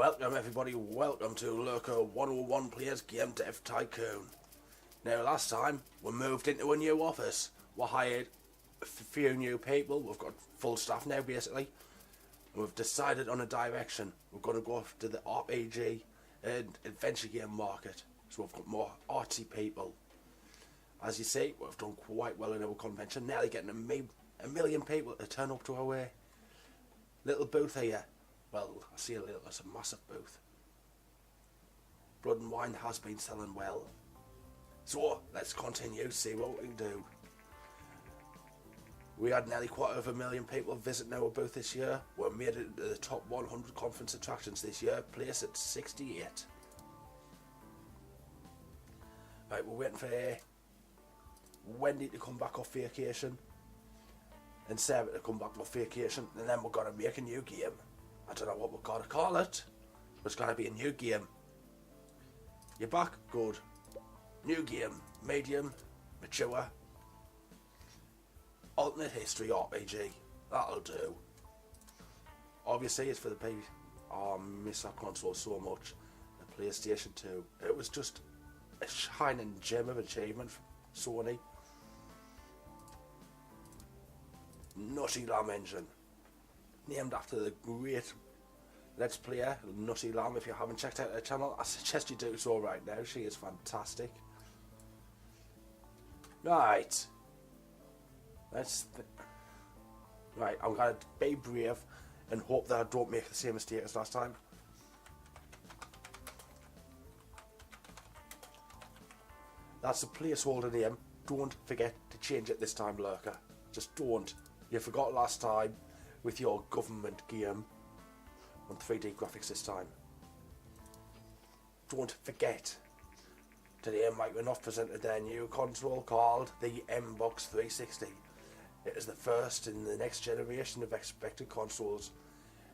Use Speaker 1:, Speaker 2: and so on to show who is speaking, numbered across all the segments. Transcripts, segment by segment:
Speaker 1: Welcome everybody, welcome to Lurker101 Players Game Dev Tycoon. Now last time we moved into a new office. We hired a few new people, we've got full staff now basically. And we've decided on a direction. We're going to go after the RPG and adventure game market. So we've got more artsy people. As you see, we've done quite well in our convention, nearly getting a million people to turn up to our little booth here. Well, I see it's a massive booth. Blood and Wine has been selling well. So, let's continue, see what we can do. We had nearly 250,000 people visiting our booth this year. We made it into the top 100 conference attractions this year, placed at 68. Right, we're waiting for Wendy to come back off vacation and Sarah to come back off vacation, and then we're going to make a new game. I don't know what we're going to call it, but it's going to be a new game. You're back? Good. New game. Medium. Mature. Alternate history RPG. That'll do. Obviously it's for the PC. Oh, I miss that console so much. The PlayStation 2. It was just a shining gem of achievement for Sony. Nutty Lamb engine. Named after the great Let's Player, Nutty Lamb. If you haven't checked out her channel, I suggest you do so right now. She is fantastic. Right. Right, I'm going to be brave and hope that I don't make the same mistake as last time. That's a placeholder name. Don't forget to change it this time, Lurker. Just don't. You forgot last time with your government game on 3D graphics this time. Don't forget. Today Microsoft presented their new console called the Xbox 360. It is the first in the next generation of expected consoles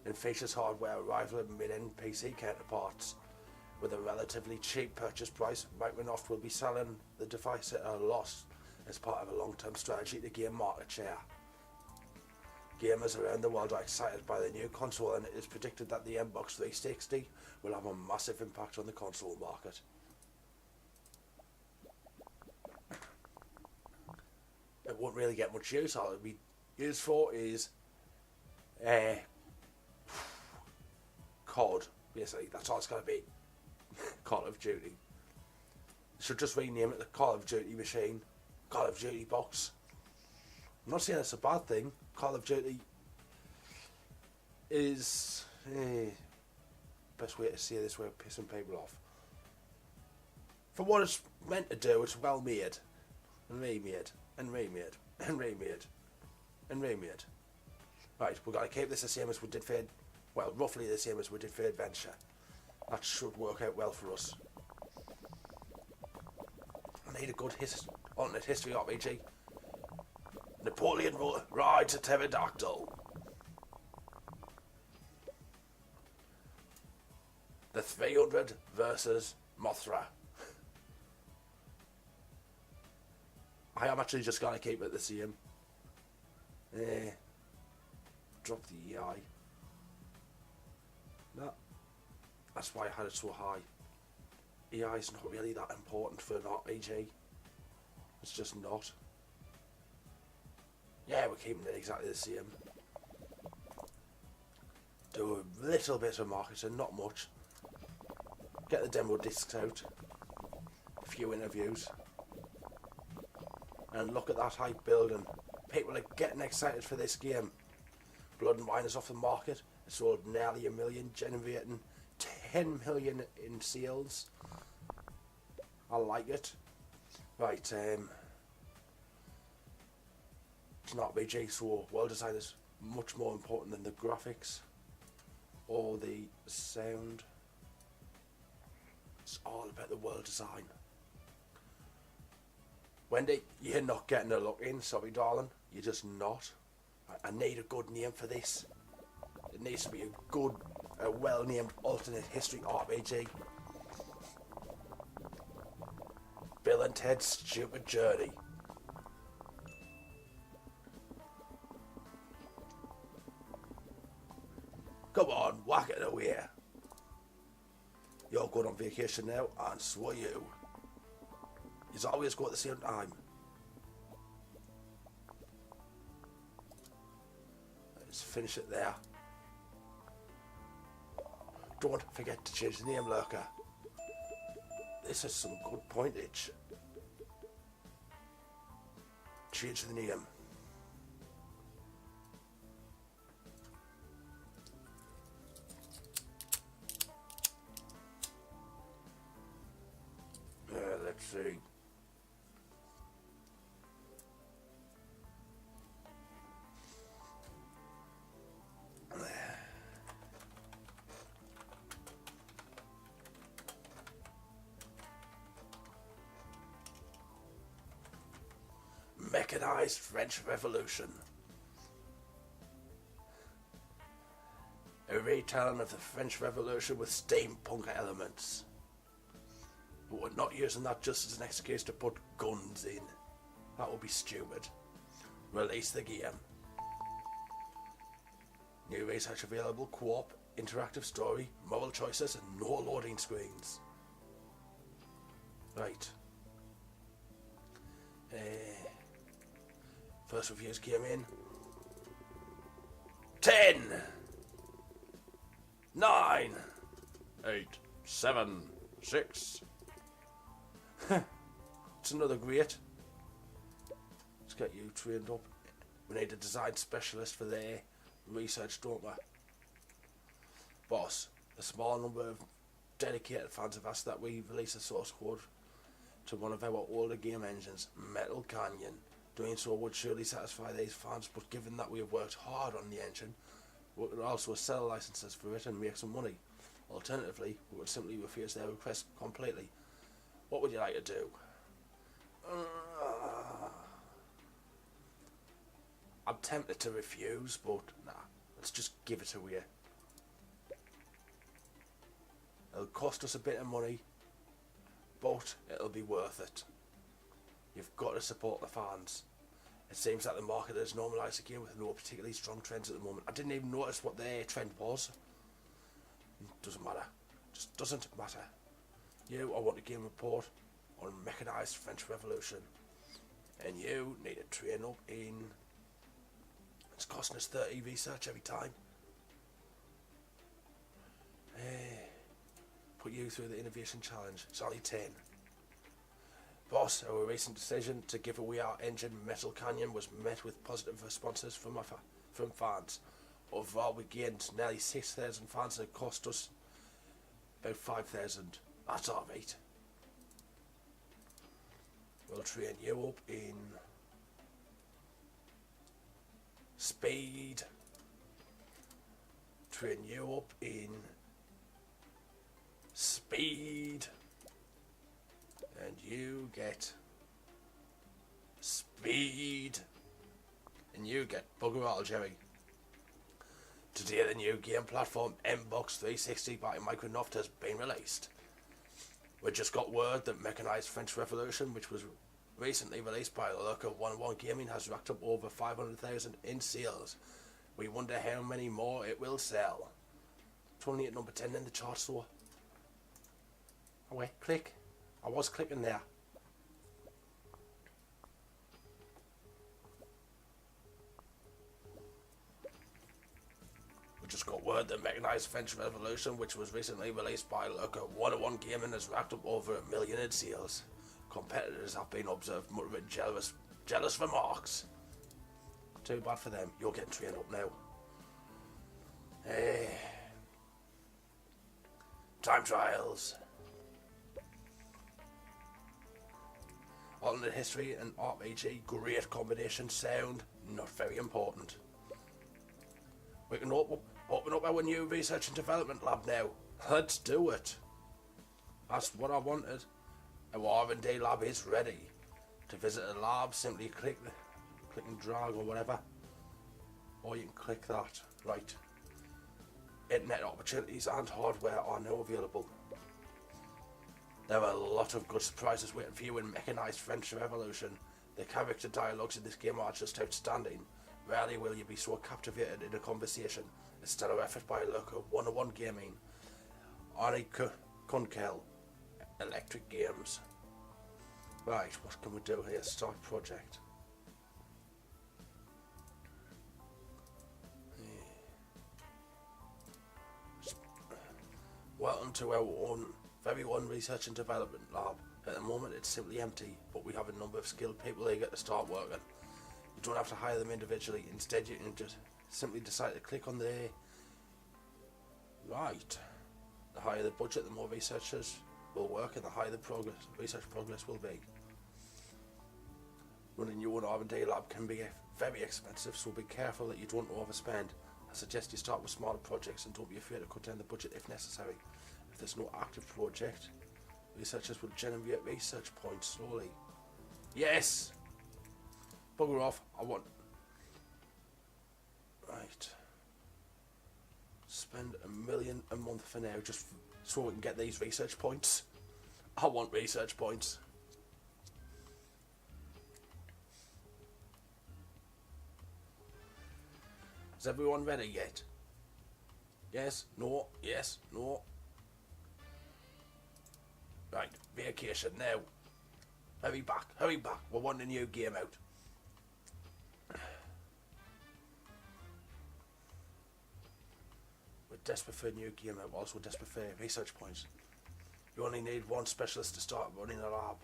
Speaker 1: and features hardware rivaling mid-end PC counterparts. With a relatively cheap purchase price, Microsoft will be selling the device at a loss as part of a long-term strategy to gain market share. Gamers around the world are excited by the new console, and it is predicted that the Xbox 360 will have a massive impact on the console market. It won't really get much use. All it'll be used for is COD, basically. That's all it's going to be. Call of Duty. Should just rename it the Call of Duty machine. Call of Duty box. I'm not saying it's a bad thing. Call of Duty is best way to say this without pissing people off. For what it's meant to do, it's well made and remade and remade and remade and remade. Right, we're going to keep this the same as we did for, well, roughly the same as we did for Adventure. That should work out well for us. I need a good alternate history RPG. Napoleon rides a pterodactyl. The 300 versus Mothra. I am actually just going to keep it the same. Drop the EI. No. That's why I had it so high. EI is not really that important for an RPG. It's just not. Yeah, we're keeping it exactly the same. Do a little bit of marketing, not much. Get the demo discs out. A few interviews. And look at that hype building. People are getting excited for this game. Blood and Wine is off the market. It sold nearly 1 million, generating 10 million in sales. I like it. Right, it's an RPG, so world design is much more important than the graphics or the sound. It's all about the world design. Wendy, you're not getting a look in, sorry darling, you're just not. I need a good name for this. It needs to be a well-named alternate history RPG. Bill and Ted's Stupid Journey. Come on, whack it away. You're going on vacation now, and so are you. You always go at the same time. Let's finish it there. Don't forget to change the name, Lurker. This is some good pointage. Change the name. Let's see. Mechanized French Revolution. A retelling of the French Revolution with steampunk elements. But we're not using that just as an excuse to put guns in. That would be stupid. Release the game. New research available, co-op, interactive story, moral choices, and no loading screens. Right. First reviews came in. 10, 9, 8, 7, 6. It's another great. Let's get you trained up. We need a design specialist for their research, don't we? Boss, a small number of dedicated fans have asked that we release a source code to one of our older game engines, Metal Canyon. Doing so would surely satisfy these fans, but given that we have worked hard on the engine, we could also sell licenses for it and make some money. Alternatively, we would simply refuse their request completely. What would you like to do? I'm tempted to refuse, but nah, let's just give it to you. It'll cost us a bit of money, but it'll be worth it. You've got to support the fans. It seems that the market has normalised again with no particularly strong trends at the moment. I didn't even notice what their trend was. Doesn't matter. Just doesn't matter. You, I want a game report on Mechanised French Revolution. And you need to train up in... It's costing us 30 research every time. Put you through the innovation challenge. It's only 10. Boss, our recent decision to give away our engine Metal Canyon was met with positive responses from fans. Overall, we gained nearly 6,000 fans and it cost us about 5,000. That's alright. We'll train you up in speed. Train you up in speed. And you get speed. And you get bugger all, Jerry. Today the new game platform Mbox 360 by Microsoft has been released. We just got word that Mechanized French Revolution, which was recently released by Lurker101 Gaming, has racked up over 500,000 in sales. We wonder how many more it will sell. It's only at number 10 in the charts, so... Oh wait, click. I was clicking there. We just got word that Mechanized French Revolution, which was recently released by Lurker101 Gaming, has racked up over 1 million in sales. Competitors have been observed muttering jealous remarks. Too bad for them. You're getting trained up now. Time trials. Alternate history and RPG, great combination. Sound, not very important. We can open up our new research and development lab now. Let's do it. That's what I wanted. Our R&D lab is ready. To visit a lab, simply click and drag or whatever. Or you can click that. Right. Internet opportunities and hardware are now available. There are a lot of good surprises waiting for you in Mechanized French Revolution. The character dialogues in this game are just outstanding. Rarely will you be so captivated in a conversation. A stellar effort by Lurker101 Gaming. Only Kunkel Electric Games. Right, what can we do here? Start project. Welcome to our very own research and development lab. At the moment it's simply empty, but we have a number of skilled people eager to start working. You don't have to hire them individually, instead you can just simply decide to click on the... Right. The higher the budget, the more researchers will work and the higher the research progress will be. Running your own R&D lab can be very expensive, so be careful that you don't overspend. I suggest you start with smaller projects and don't be afraid to cut down the budget if necessary. If there's no active project, researchers will generate research points slowly. Yes! Bugger off, I want... Right. Spend $1 million a month for now just so we can get these research points. I want research points. Is everyone ready yet? Yes? No? Yes? No? Right, vacation now. Hurry back, hurry back. We want a new game out. We're desperate for a new game out, also desperate for research points. You only need one specialist to start running a lab.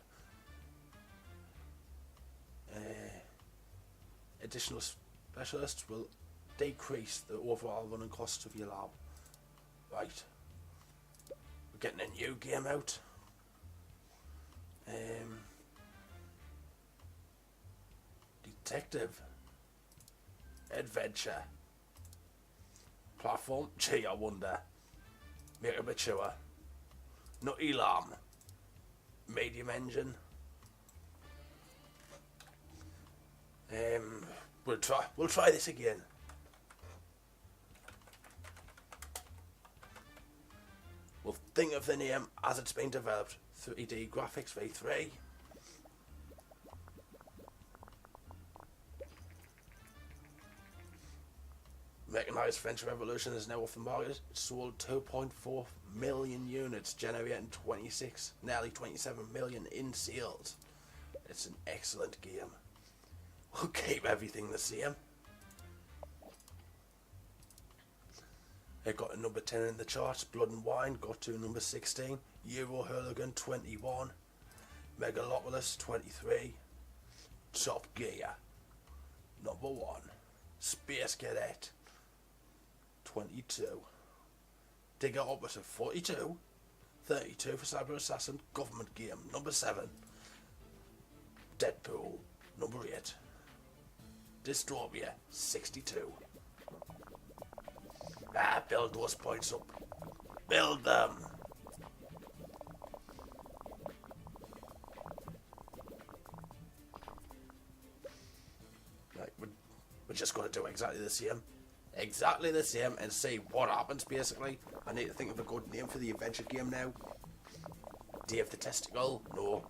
Speaker 1: Additional specialists will decrease the overall running costs of your lab. Right. We're getting a new game out. Detective. Adventure. Platform. Gee, I wonder. Make it mature. Nutty Lamb. Medium engine. We'll try this again. We'll think of the name as it's been developed. 3D Graphics V3. Mechanized French Revolution is now off the market. It sold 2.4 million units, generating nearly 27 million in sales. It's an excellent game. We'll keep everything the same. It got a number 10 in the charts. Blood and Wine got to number 16. Euro Hooligan 21. Megalopolis 23. Top Gear number 1. Space Cadet 22. Digger Operative 42. 32 for Cyber Assassin. Government Game number 7. Deadpool number 8. Dystopia 62. Build those points up. Build them. Right, we're just going to do exactly the same. Exactly the same and see what happens, basically. I need to think of a good name for the adventure game now. Dave the Testicle? No.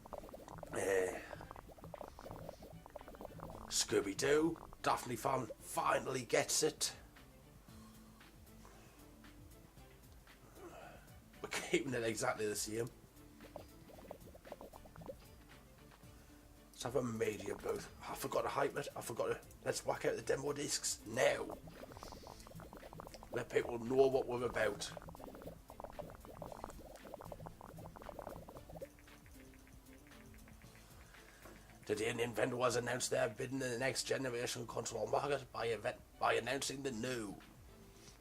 Speaker 1: Scooby-Doo. Daphne finally gets it. We're keeping it exactly the same. Let's have a media booth. I forgot to hype it. Let's whack out the demo discs now. Let people know what we're about. Today, Nintendo has announced their bidding in the next generation console market by announcing the new.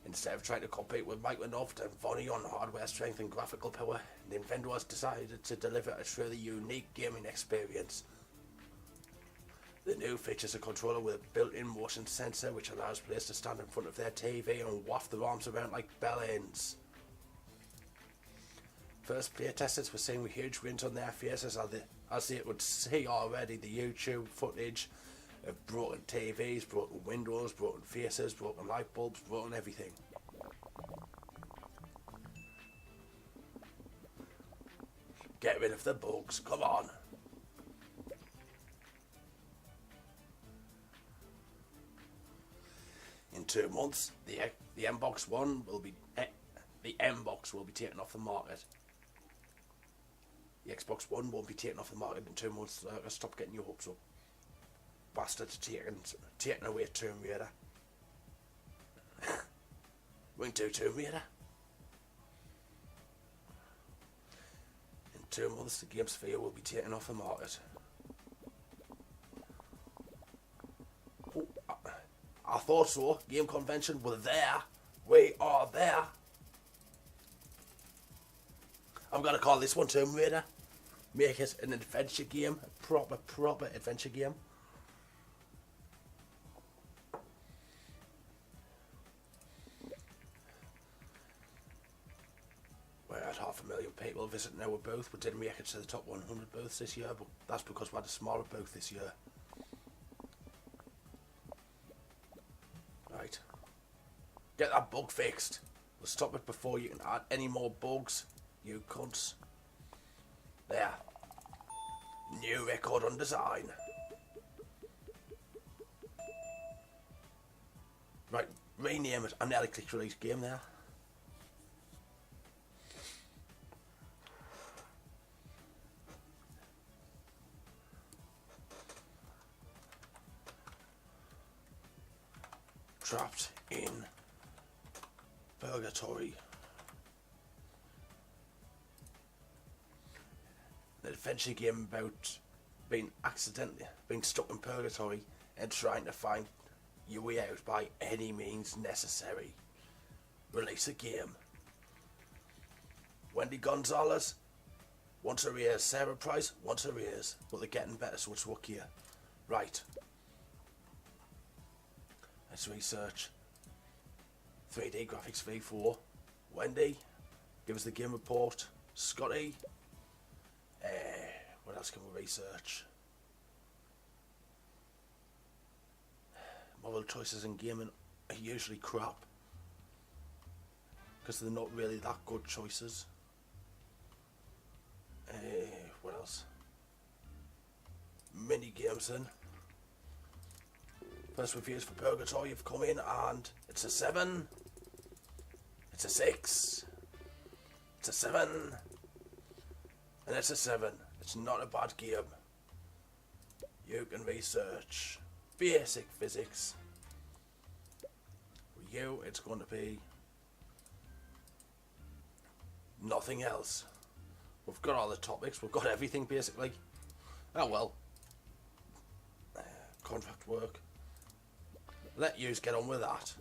Speaker 1: Instead of trying to compete with Microsoft and Sony on hardware strength and graphical power, Nintendo has decided to deliver a truly unique gaming experience. The new features a controller with a built-in motion sensor which allows players to stand in front of their TV and waft their arms around like bellends. First player testers were seeing huge grins on their faces as they would see already the YouTube footage of broken TVs, broken windows, broken faces, broken light bulbs, broken everything. Get rid of the bugs, come on. In 2 months, the M-Box 1 will be the M-Box will be taken off the market. The Xbox One won't be taken off the market in 2 months. Stop getting your hopes up. Bastard taking away Tomb Raider. We can do Tomb Raider. In 2 months, the Game Sphere will be taken off the market. Oh, I thought so. Game Convention, we're there. We are there. I'm gonna call this one Tomb Raider. Make it an adventure game, a proper adventure game. We had 500,000 people visiting our booth. We didn't make it to the top 100 booths this year, but that's because we had a smaller booth this year. Right. Get that bug fixed. We'll stop it before you can add any more bugs, you cunts. There. New record on design. Right, rename it. I nearly clicked release game there. Trapped in purgatory. An adventure game about being stuck in purgatory and trying to find your way out by any means necessary. Release a game. Wendy Gonzalez wants a raise. Sarah Price wants a raise, but they're getting better, so it's luckier. Right. Let's research. 3D graphics V4. Wendy, give us the game report. Scotty. What else can we research? Moral choices in gaming are usually crap, because they're not really that good choices. What else? Mini games then. First reviews for Purgatory have come in, and it's a 7. It's a 6. It's a 7. And it's a 7. It's not a bad game. You can research basic physics. For you, it's going to be nothing else. We've got all the topics. We've got everything basically. Oh well. Contract work. Let yous get on with that.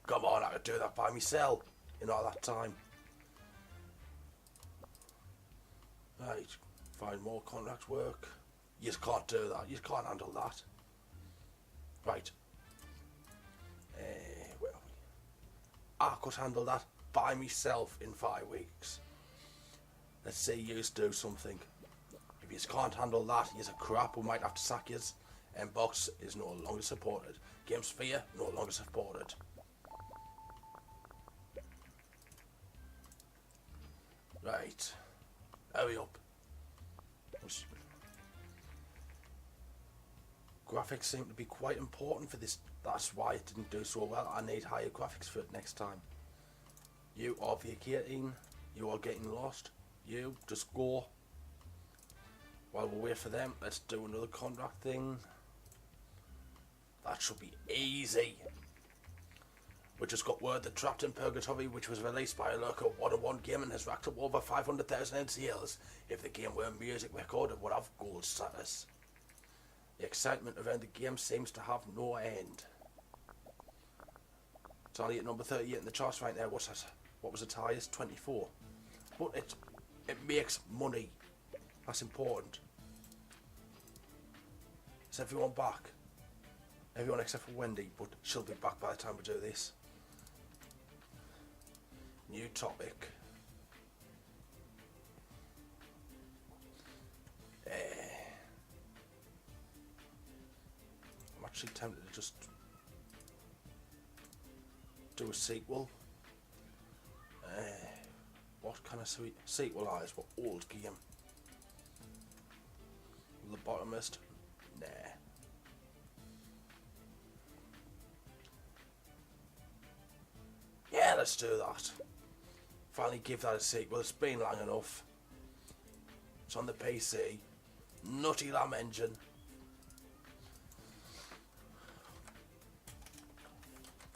Speaker 1: Come on, I could do that by myself in all that time. Right, find more contract work. You just can't do that. You just can't handle that. Right. Where are we? I could handle that by myself in 5 weeks. Let's see yous do something. If you can't handle that, you're a crap. We might have to sack yous. Mbox is no longer supported. Game Sphere no longer supported. Right. Hurry up. Graphics seem to be quite important for this. That's why it didn't do so well. I need higher graphics for it next time. You are vacating. You are getting lost. You just go. While we wait for them, let's do another contract thing. That should be easy. We just got word that Trapped in Purgatory, which was released by Lurker101 Gaming, has racked up over 500,000 in sales. If the game were a music record, it would have gold status. The excitement around the game seems to have no end. It's only at number 38 in the charts right now. What's that? What was its highest? 24. But it makes money. That's important. Is everyone back? Everyone except for Wendy, but she'll be back by the time we do this. New topic. I'm actually tempted to just do a sequel. What kind of sequelize? What old game? Lobotomist? Nah. Yeah, let's do that. finally give that a sequel. It's been long enough. It's on the PC. Nutty Lamb engine.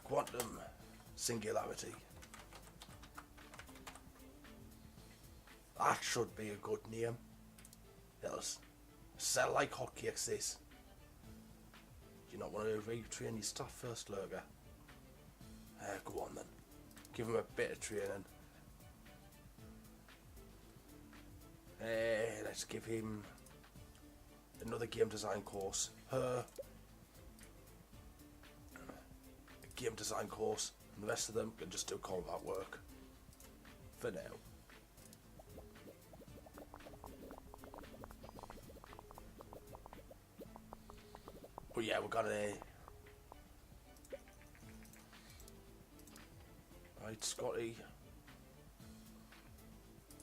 Speaker 1: Quantum Singularity. That should be a good name. It'll sell like hotcakes, this. Do you not want to retrain your stuff first, Lurker? Go on then. Give him a bit of training. Let's give him another game design course. A game design course. And the rest of them can just do combat work. For now. But yeah, we've got a... Right, Scotty.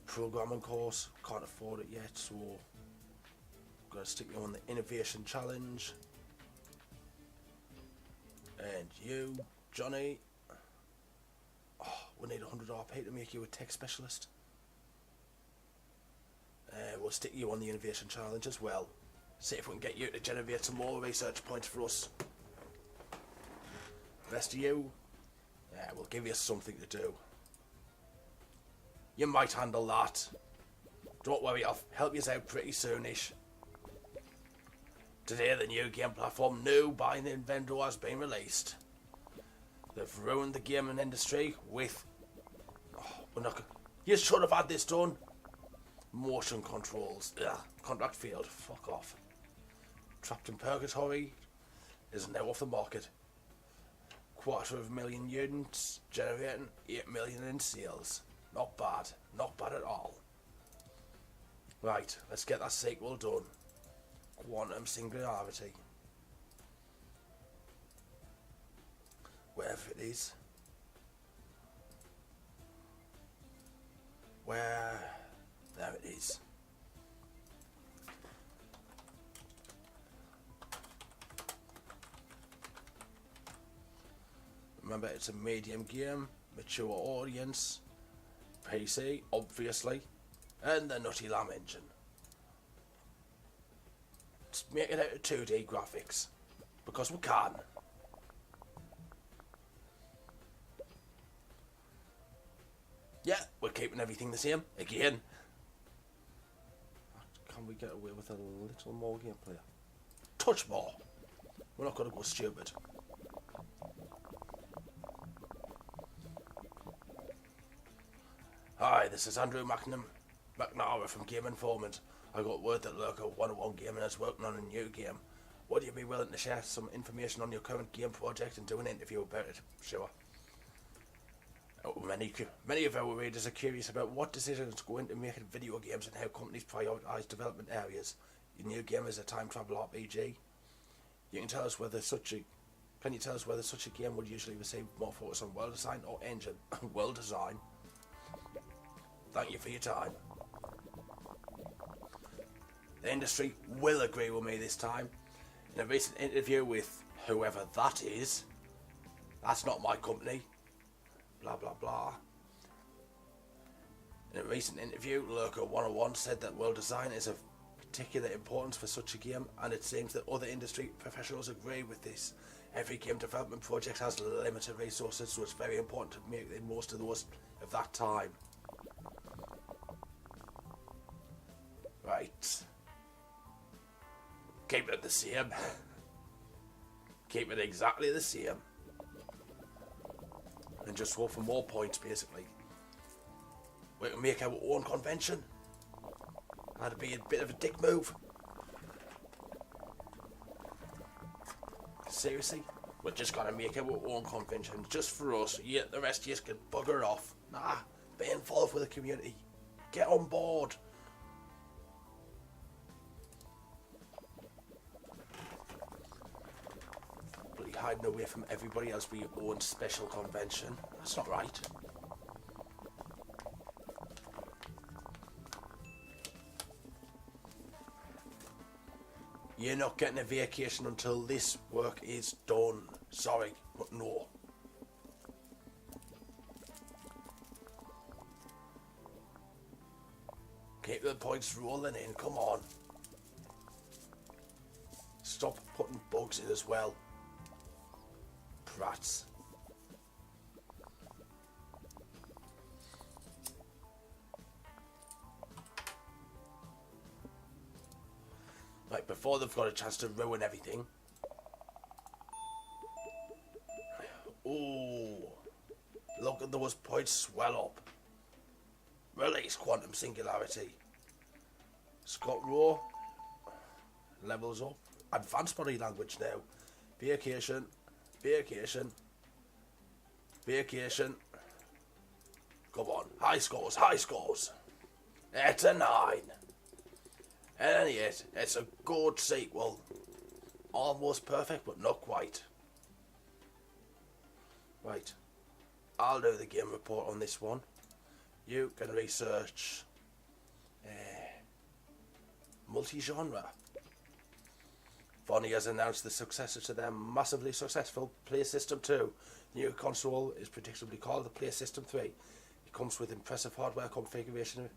Speaker 1: Programming course. Can't afford it yet, so... I'm going to stick you on the Innovation Challenge. And you, Johnny. Oh, we need 100 RP to make you a tech specialist. We'll stick you on the Innovation Challenge as well. See if we can get you to generate some more research points for us. The rest of you, we'll give you something to do. You might handle that. Don't worry, I'll help you out pretty soonish. Today the new game platform, New by Nintendo, has been released. They've ruined the gaming industry with... You should have had this done. Motion controls. Ugh, contract failed. Fuck off. Trapped in Purgatory is now off the market. 250,000 units, generating 8 million in sales. Not bad. Not bad at all. Right, let's get that sequel done. Quantum Singularity. Wherever it is. There it is. Remember, it's a medium game, mature audience, PC, obviously, and the Nutty Lamb engine. Let's make it out of 2D graphics, because we can. Yeah, we're keeping everything the same, again. Can we get away with a little more gameplay? Touch more. We're not going to go stupid. Hi, this is Andrew McNara from Game Informant. I got word that Lurker101 Gaming is working on a new game. Would you be willing to share some information on your current game project and do an interview about it? Sure. Many of our readers are curious about what decisions go into making video games and how companies prioritise development areas. Your new game is a time travel RPG. Can you tell us whether such a game would usually receive more focus on world design or engine? World design. Thank you for your time. The industry will agree with me this time. In a recent interview with whoever that is, that's not my company. Blah blah blah. In a recent interview, Lurker101 said that world design is of particular importance for such a game, and it seems that other industry professionals agree with this. Every game development project has limited resources, so it's very important to make the most of those of that time. Right. Keep it the same. Keep it exactly the same. And just go for more points, basically. We can make our own convention. That'd be a bit of a dick move. Seriously? We're just gonna make our own convention just for us. Yeah, the rest of you can bugger off. Nah, be involved with the community. Get on board. Hiding away from everybody else with your own special convention. That's not right. You're not getting a vacation until this work is done. Sorry, but no. Keep the points rolling in, come on. Stop putting bugs in as well. Prats. Right, before they've got a chance to ruin everything. Ooh. Look at those points swell up. Release quantum singularity. Scott Rowe. Levels up. Advanced body language now. Vacation. Vacation. Vacation. Come on. High scores. High scores. It's a 9. And yet, it's a good sequel. Almost perfect, but not quite. Right. I'll do the game report on this one. You can research multi-genre. Vonnie has announced the successor to their massively successful PlaySystem 2. The new console is predictably called the PlaySystem 3. It comes with impressive hardware configuration,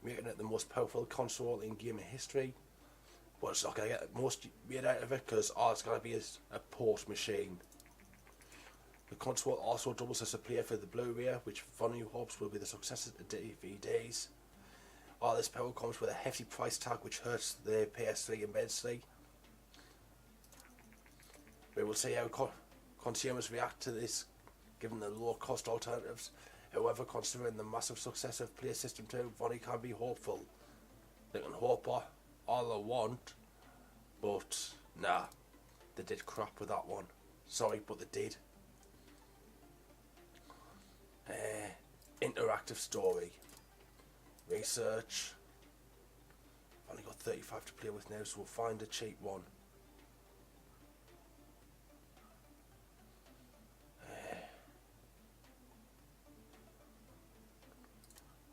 Speaker 1: making it the most powerful console in gaming history. But it's not going to get the most made out of it because all it's going to be is a port machine. The console also doubles as a player for the Blu-ray, which Vonnie hopes will be the successor to DVDs. All this power comes with a hefty price tag which hurts the PS3 immensely. We will see how consumers react to this, given the low cost alternatives. However, considering the massive success of PlaySystem 2, Vonnie can be hopeful. They can hope all they want, but nah, they did crap with that one. Sorry, but they did. Interactive story. Research. I've only got 35 to play with now, so we'll find a cheap one.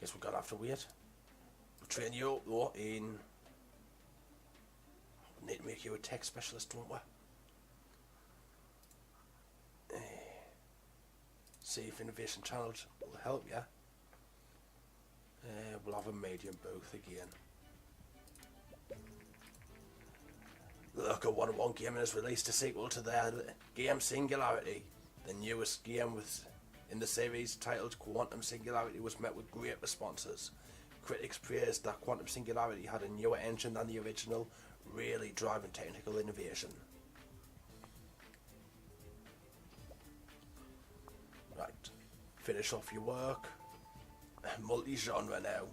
Speaker 1: Guess we're gonna have to wait. We'll train you up though in. We need to make you a tech specialist, don't we? See if Innovation Channels will help you. We'll have a medium booth again. Lurker101 Gaming has released a sequel to their game Singularity. The newest game in the series, titled Quantum Singularity, was met with great responses. Critics praised that Quantum Singularity had a newer engine than the original, really driving technical innovation. Right, finish off your work. Multi-genre now.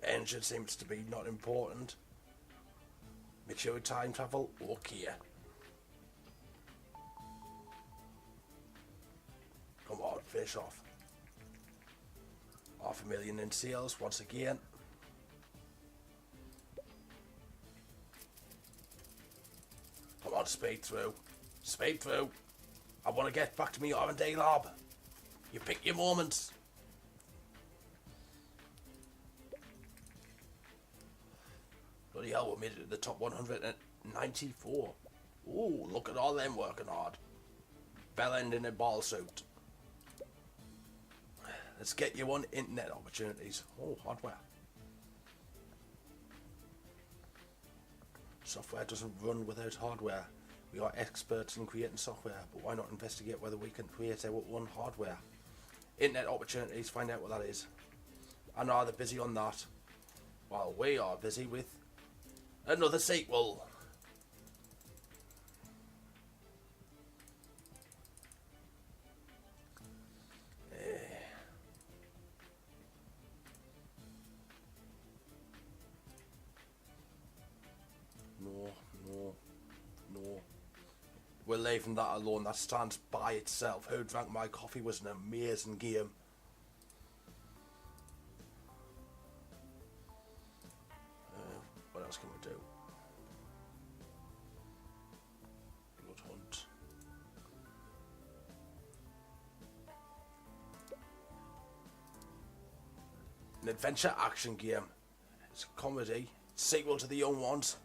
Speaker 1: Engine seems to be not important. Mature time travel, okay. Come on, finish off. 500,000 in sales once again. Come on, speed through. Speed through. I want to get back to me R&D lab. You pick your moments. Bloody hell, we made it to the top 194. Ooh, look at all them working hard. Bellend in a ball suit. Let's get you on internet opportunities. Oh, hardware. Software doesn't run without hardware. We are experts in creating software, but why not investigate whether we can create our own hardware? Internet opportunities, find out what that is. I know they're busy on that, while we are busy with another sequel. No. We're leaving that alone. That stands by itself. Who Drank My Coffee was an amazing game. What else can we do? Blood Hunt. An adventure action game. It's a comedy. Sequel to The Young Ones.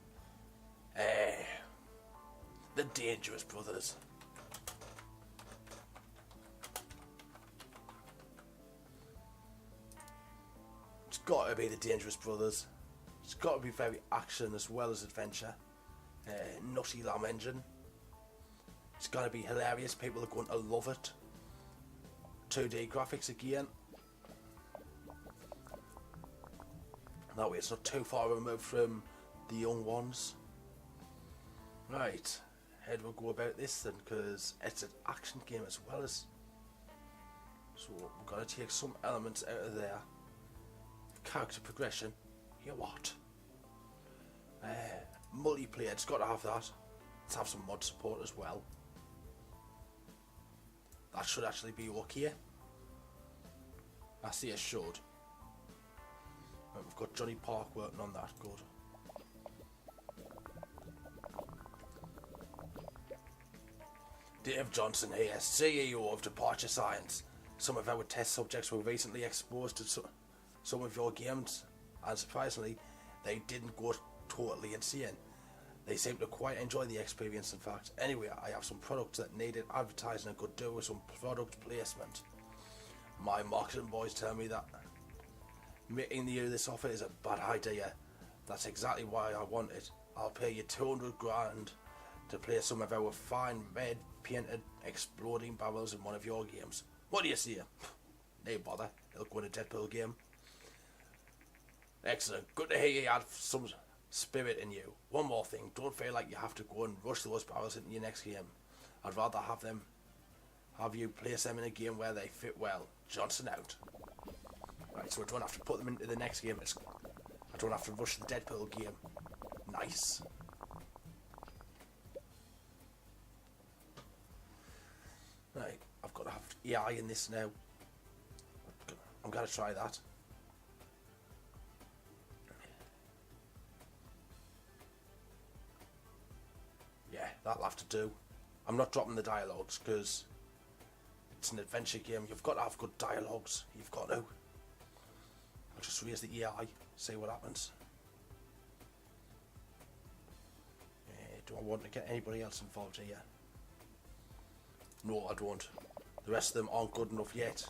Speaker 1: The Dangerous Brothers. got to be the Dangerous Brothers. It's got to be very action as well as adventure. Nutty Lamb engine. It's going to be hilarious. People are going to love it. 2D graphics again. That way it's not too far removed from the young ones. Right, how do we go about this then? Because it's an action game as well as... So we've got to take some elements out of there. Character progression. Here what? Multiplayer, it's got to have that. Let's have some mod support as well. That should actually be okay. I see it should. Right, we've got Johnny Park working on that, good. Dave Johnson here, CEO of Departure Science. Some of our test subjects were recently exposed to some of your games, and surprisingly, they didn't go totally insane. They seem to quite enjoy the experience, in fact. Anyway, I have some products that needed advertising and could do with some product placement. My marketing boys tell me that making you this offer is a bad idea. That's exactly why I want it. I'll pay you 200 grand to play some of our fine red painted exploding barrels in one of your games. What do you say? No bother, it'll go in a Deadpool game. Excellent, good to hear you had some spirit in you. One more thing, don't feel like you have to go and rush those barrels into your next game. I'd rather have you place them in a game where they fit well. Johnson out. Right, so I don't have to put them into the next game. I don't have to rush the Deadpool game. Nice. Right, I've got to have AI in this now. I'm going to try that. Yeah, that'll have to do. I'm not dropping the dialogues because it's an adventure game. You've got to have good dialogues. You've got to. I'll just raise the AI, see what happens. Do I want to get anybody else involved here? No, I don't. The rest of them aren't good enough yet.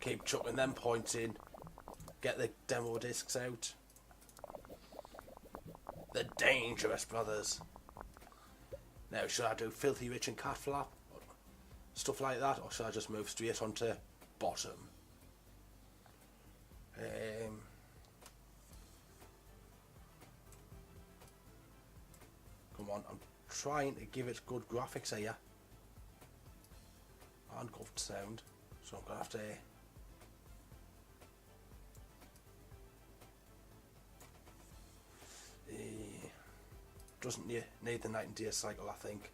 Speaker 1: Keep chucking them points in. Get the demo discs out. The Dangerous Brothers. Now, should I do Filthy Rich and Cat Flap? Stuff like that? Or should I just move straight on to bottom? Come on, I'm trying to give it good graphics here. And good sound. So I'm going to have to... doesn't need the night and day cycle, I think.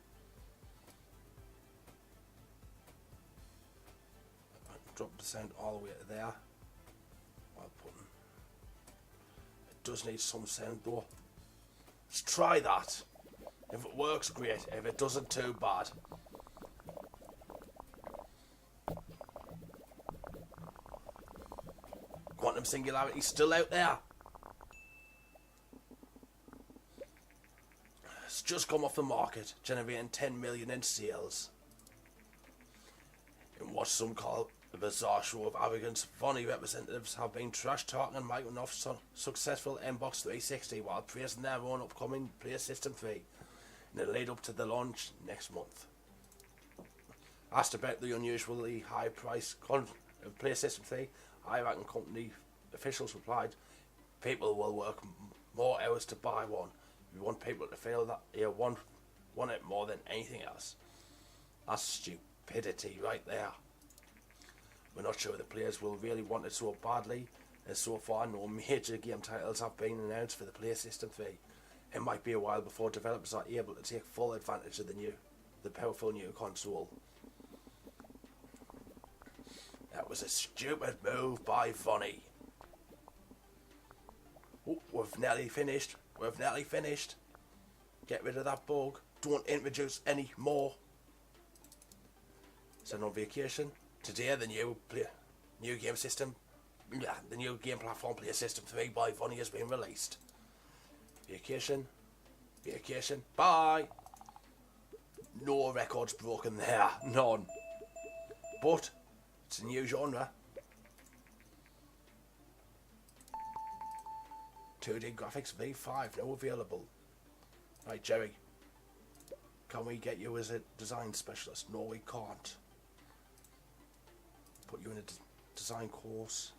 Speaker 1: Drop the sound all the way to there. It does need some sound though. Let's try that. If it works, great. If it doesn't, too bad. Quantum Singularity still out there. It's just come off the market, generating 10 million in sales. In what some call a bizarre show of arrogance, funny representatives have been trash-talking Microsoft's successful Xbox 360 while praising their own upcoming PlayStation 3 in the lead up to the launch next month. Asked about the unusually high price of PlayStation 3, I reckon company officials replied, people will work more hours to buy one. We want people to feel that you want it more than anything else. That's stupidity right there. We're not sure the players will really want it so badly, as so far no major game titles have been announced for the PlayStation 3. It might be a while before developers are able to take full advantage of the powerful new console. That was a stupid move by Vonnie. Oh, we've nearly finished. We've nearly finished. Get rid of that bug. Don't introduce any more. Send on vacation. Today the new game system, the new game platform PlayStation 3 by Vonnie has been released. Vacation. Vacation. Bye. No records broken there. None. But it's a new genre. 2D graphics V5 now available. Right, Jerry. Can we get you as a design specialist? No, we can't. Put you in a design course.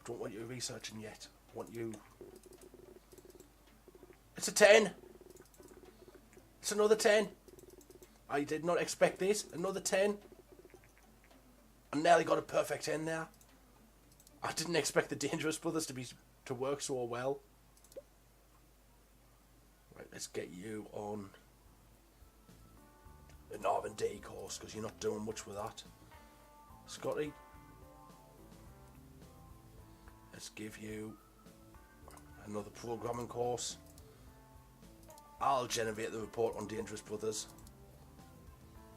Speaker 1: Don't want you researching yet. Want you... It's a 10! It's another 10! I did not expect this. Another 10. I nearly got a perfect 10 there. I didn't expect the Dangerous Brothers to work so well. Right, let's get you on an R&D course, because you're not doing much with that. Scotty, let's give you another programming course. I'll generate the report on Dangerous Brothers.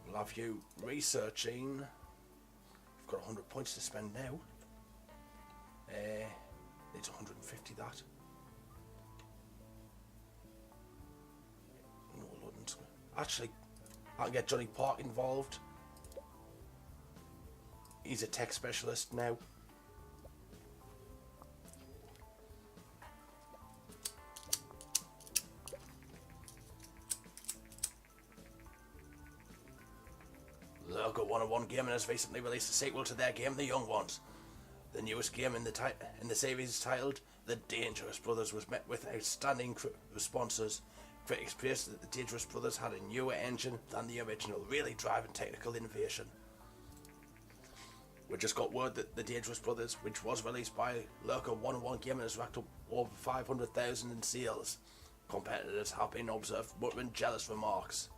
Speaker 1: We'll have you researching. I've got 100 points to spend now. Needs 150 that. No, actually, I can get Johnny Park involved. He's a tech specialist now. Lurker101 Gaming has recently released a sequel to their game, The Young Ones. The newest game in the series, titled The Dangerous Brothers, was met with outstanding responses. Critics praised that the Dangerous Brothers had a newer engine than the original, really driving technical innovation. We just got word that the Dangerous Brothers, which was released by Lurker101 Gaming, has racked up over 500,000 in sales. Competitors have been observed muttering jealous remarks.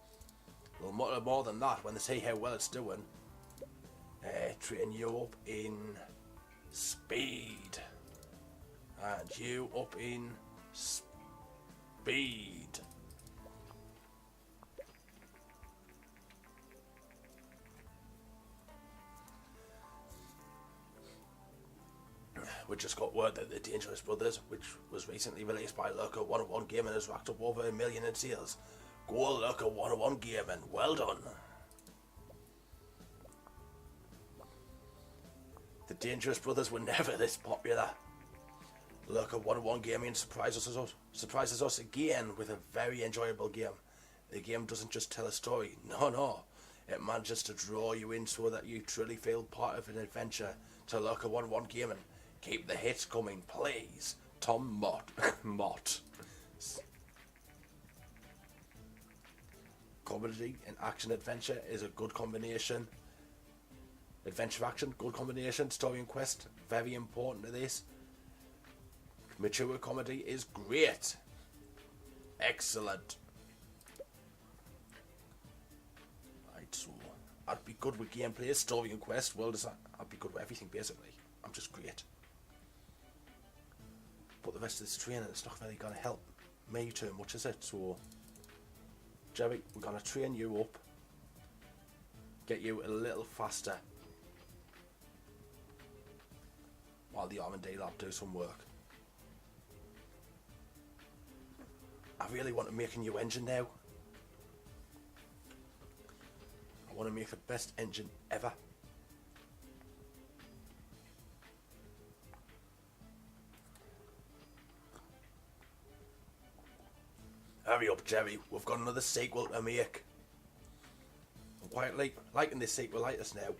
Speaker 1: They'll mutter more than that when they see how well it's doing. Train you up in speed. And you up in speed. We just got word that the Dangerous Brothers, which was recently released by Lurker101 Gaming, has racked up over 1 million in sales. Go Lurker101 Gaming, well done. The Dangerous Brothers were never this popular. Lurker101 Gaming surprises us again with a very enjoyable game. The game doesn't just tell a story, no. It manages to draw you in so that you truly feel part of an adventure. To Lurker101 Gaming, keep the hits coming, please. Tom Mott. Comedy and action adventure is a good combination. Adventure action, good combination. Story and quest, very important to this. Mature comedy is great. Excellent. Right, so I'd be good with gameplay, story and quest, world design. I'd be good with everything basically. I'm just great. But the rest of this training, it's not really going to help me too much, is it? So, Jerry, we're going to train you up. Get you a little faster. While the R&D lab do some work. I really want to make a new engine now. I want to make the best engine ever. Hurry up, Jerry. We've got another sequel to make. I'm quite liking this Sequelitus now.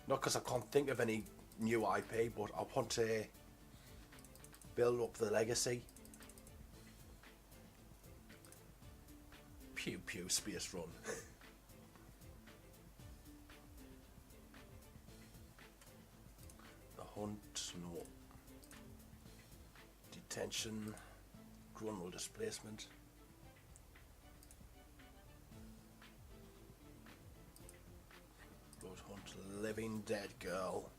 Speaker 1: Not because I can't think of any new IP, but I want to build up the legacy. Pew pew space run. The hunt, no. Detention. Chronal displacement. Blood hunt, living dead girl.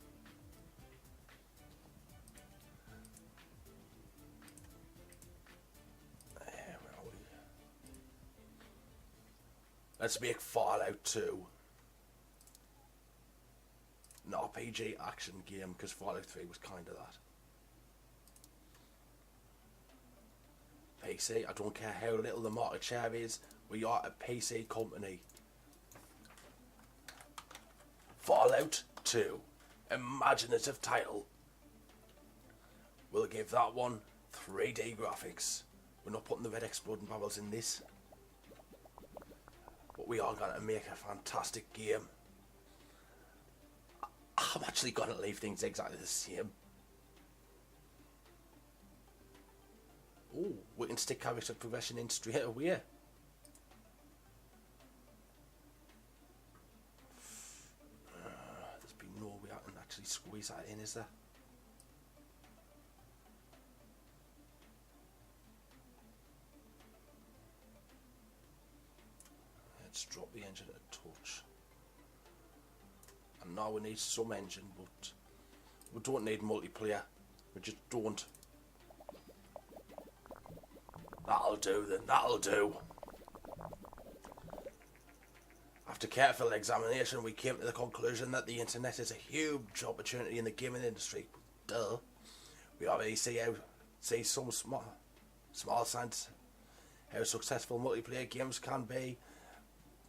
Speaker 1: Let's make Fallout 2 an RPG action game, because Fallout 3 was kind of that. PC, I don't care how little the market share is, we are a PC company. Fallout 2, imaginative title, we'll give that one 3D graphics. We're not putting the red exploding bubbles in this. But we are going to make a fantastic game. I'm actually going to leave things exactly the same. Oh, we can stick character progression in straight away. There's been no way I can actually squeeze that in, is there? Let's drop the engine a touch. And now we need some engine, but we don't need multiplayer. We just don't. That'll do then, that'll do. After careful examination, we came to the conclusion that the internet is a huge opportunity in the gaming industry. Duh. We already see some small signs how successful multiplayer games can be,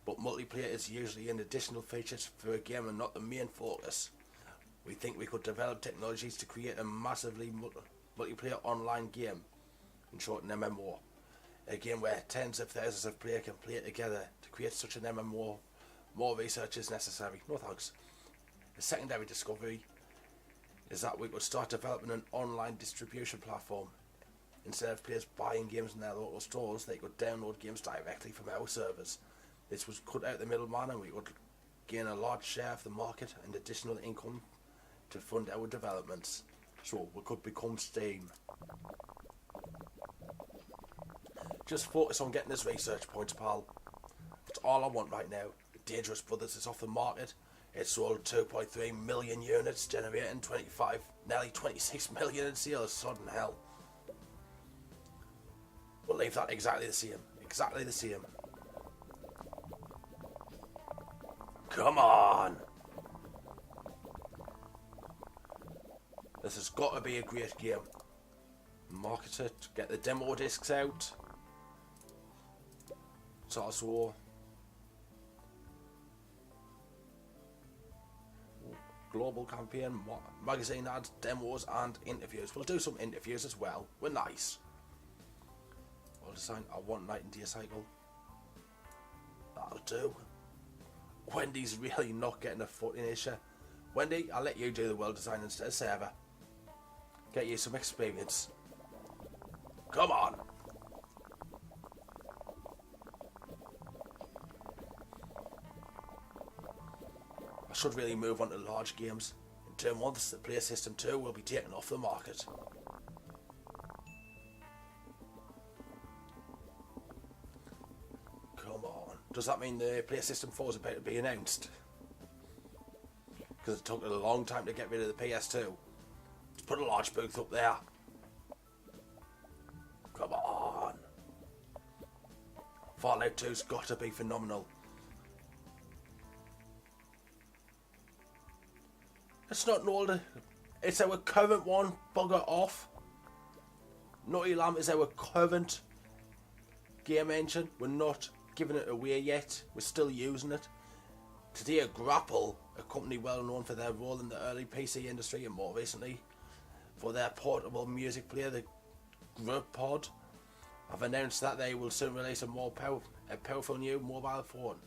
Speaker 1: but multiplayer is usually an additional feature for a game and not the main focus. We think we could develop technologies to create a massively multiplayer online game, in short an MMO. A game where tens of thousands of players can play together. To create such an MMO, more research is necessary. No thanks. The secondary discovery is that we could start developing an online distribution platform. Instead of players buying games in their local stores, they could download games directly from our servers. This would cut out the middleman and we would gain a large share of the market and additional income to fund our developments. So we could become Steam. Just focus on getting this research points, pal. That's all I want right now. Dangerous Brothers is off the market. It sold 2.3 million units, generating nearly 26 million in sales. Sodden hell. We'll leave that exactly the same. Exactly the same. Come on! This has got to be a great game. Market it, get the demo discs out. It's also global campaign, magazine ads, demos and interviews. We'll do some interviews as well. We're nice. We'll design a one night and day cycle. That'll do. Wendy's really not getting a foot in Asia. Wendy, I'll let you do the world design instead of Sarah. Get you some experience. Come on. I should really move on to large games. In 2 months, the Player System 2 will be taken off the market. Come on. Does that mean the Player System 4 is about to be announced? Because it took a long time to get rid of the PS2. Let's put a large booth up there. Come on. Fallout 2's got to be phenomenal. It's not an older. It's our current one. Bugger off. Naughty Lamb is our current game engine. We're not giving it away yet. We're still using it. Today, Grapple, a company well known for their role in the early PC industry and more recently for their portable music player, the GrubPod, have announced that they will soon release a powerful new mobile phone.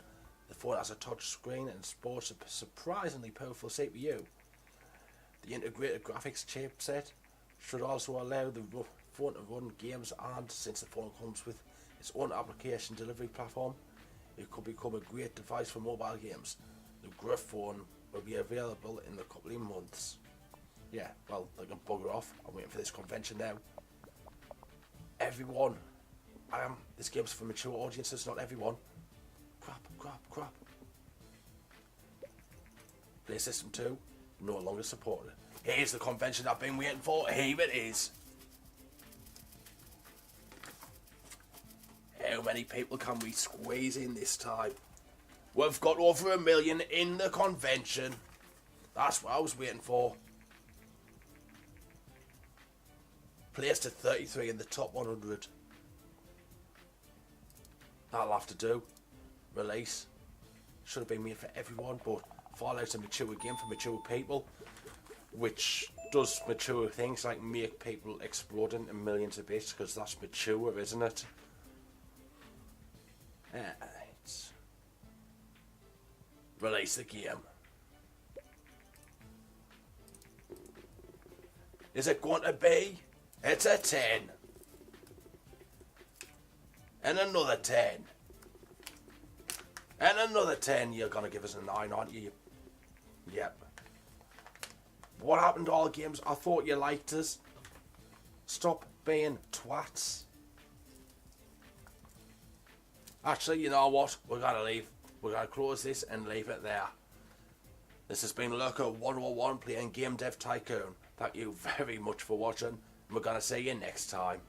Speaker 1: The phone has a touch screen and sports a surprisingly powerful CPU. The integrated graphics chipset should also allow the phone to run games, and since the phone comes with its own application delivery platform, it could become a great device for mobile games. The Gruff phone will be available in a couple of months. Yeah, well, they can bugger off. I'm waiting for this convention now. Everyone. This game's for mature audiences, not everyone. Crap. Player System 2, no longer supported. Here's the convention I've been waiting for. Here it is. How many people can we squeeze in this time? We've got over 1 million in the convention. That's what I was waiting for. Placed at 33 in the top 100. That'll have to do. Release. Should have been made for everyone, but Fallout's a mature game for mature people, which does mature things like make people explode into millions of bits, because that's mature, isn't it? Right. Release the game. Is it going to be? It's a 10. And another 10. And another 10. You're going to give us a 9, aren't you? Yep. What happened to all games? I thought you liked us. Stop being twats. Actually, you know what? We're going to leave. We're going to close this and leave it there. This has been Lurker101 playing Game Dev Tycoon. Thank you very much for watching. We're going to see you next time.